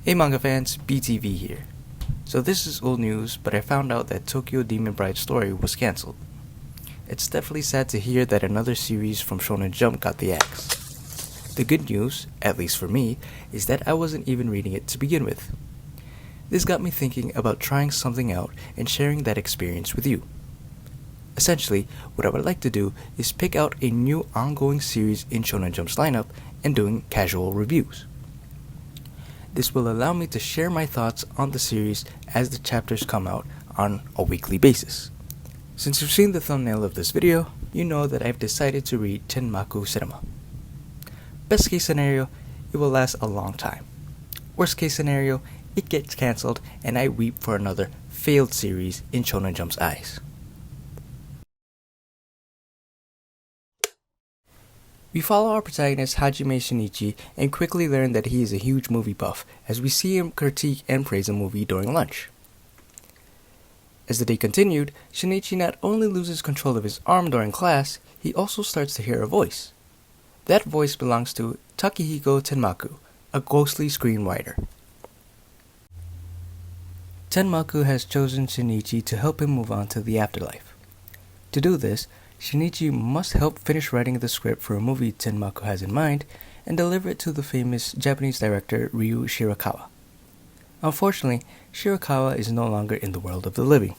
Hey manga fans, BTV here. So this is old news, but I found out that Tokyo Demon Bride story was cancelled. It's definitely sad to hear that another series from Shonen Jump got the axe. The good news, at least for me, is that I wasn't even reading it to begin with. This got me thinking about trying something out and sharing that experience with you. Essentially, what I would like to do is pick out a new ongoing series in Shonen Jump's lineup and doing casual reviews. This will allow me to share my thoughts on the series as the chapters come out on a weekly basis. Since you've seen the thumbnail of this video, you know that I've decided to read TENMAKU Cinema. Best case scenario, it will last a long time. Worst case scenario, it gets cancelled and I weep for another failed series in Shonen Jump's eyes. We follow our protagonist Hajime Shinichi and quickly learn that he is a huge movie buff as we see him critique and praise a movie during lunch. As the day continued, Shinichi not only loses control of his arm during class, he also starts to hear a voice. That voice belongs to Takehiko Tenmaku, a ghostly screenwriter. Tenmaku has chosen Shinichi to help him move on to the afterlife. To do this, Shinichi must help finish writing the script for a movie Tenmaku has in mind and deliver it to the famous Japanese director Ryu Shirakawa. Unfortunately, Shirakawa is no longer in the world of the living.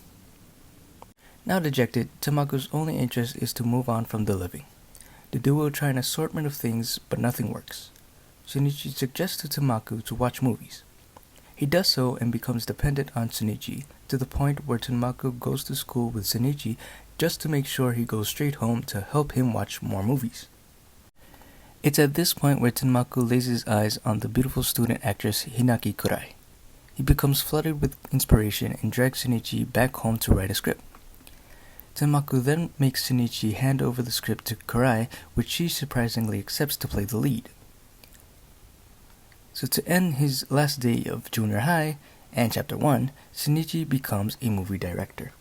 Now dejected, Tenmaku's only interest is to move on from the living. The duo try an assortment of things, but nothing works. Shinichi suggests to Tenmaku to watch movies. He does so and becomes dependent on Shinichi, to the point where Tenmaku goes to school with Shinichi just to make sure he goes straight home to help him watch more movies. It's at this point where Tenmaku lays his eyes on the beautiful student actress Hinaki Kurai. He becomes flooded with inspiration and drags Shinichi back home to write a script. Tenmaku then makes Shinichi hand over the script to Kurai, which she surprisingly accepts to play the lead. So to end his last day of junior high and chapter 1, Shinichi becomes a movie director.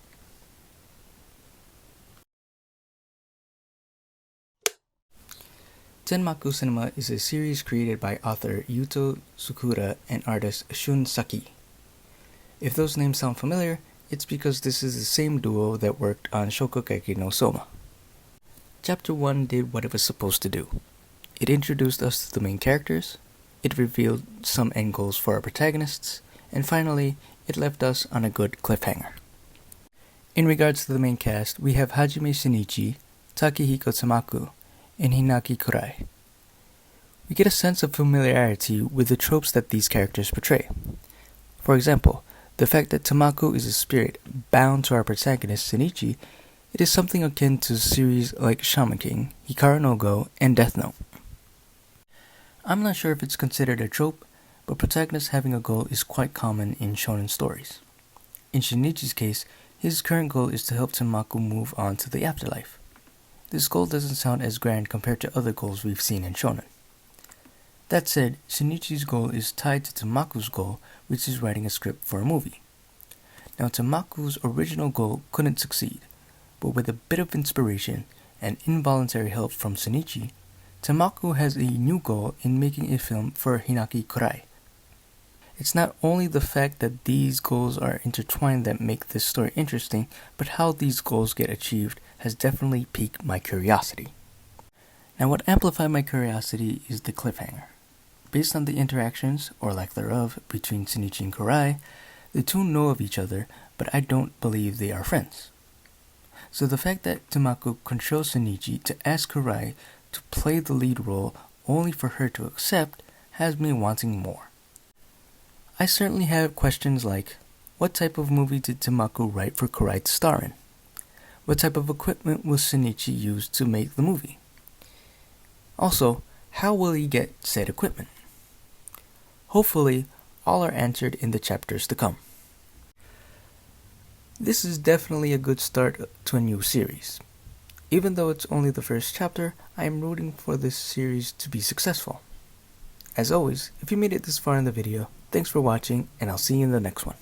Tenmaku Cinema is a series created by author Yuto Tsukura and artist Shun Saki. If those names sound familiar, it's because this is the same duo that worked on Shokugeki no Soma. Chapter 1 did what it was supposed to do. It introduced us to the main characters, it revealed some end goals for our protagonists, and finally, it left us on a good cliffhanger. In regards to the main cast, we have Hajime Shinichi, Takehiko Tenmaku, and Hinaki Kurai. We get a sense of familiarity with the tropes that these characters portray. For example, the fact that Tenmaku is a spirit bound to our protagonist Shinichi, it is something akin to series like Shaman King, Hikaru no Go, and Death Note. I'm not sure if it's considered a trope, but protagonists having a goal is quite common in shonen stories. In Shinichi's case, his current goal is to help Tenmaku move on to the afterlife. This goal doesn't sound as grand compared to other goals we've seen in shonen. That said, Shinichi's goal is tied to Tenmaku's goal, which is writing a script for a movie. Now Tenmaku's original goal couldn't succeed, but with a bit of inspiration and involuntary help from Shinichi, Tenmaku has a new goal in making a film for Hinaki Kurai. It's not only the fact that these goals are intertwined that make this story interesting, but how these goals get achieved has definitely piqued my curiosity. Now what amplified my curiosity is the cliffhanger. Based on the interactions, or lack thereof, between Shinichi and Kurai, the two know of each other, but I don't believe they are friends. So the fact that Tenmaku controls Shinichi to ask Kurai to play the lead role only for her to accept has me wanting more. I certainly have questions like, what type of movie did Tenmaku write for Kurai to star in? What type of equipment will Shinichi use to make the movie? Also, how will he get said equipment? Hopefully, all are answered in the chapters to come. This is definitely a good start to a new series. Even though it's only the first chapter, I am rooting for this series to be successful. As always, if you made it this far in the video, thanks for watching, and I'll see you in the next one.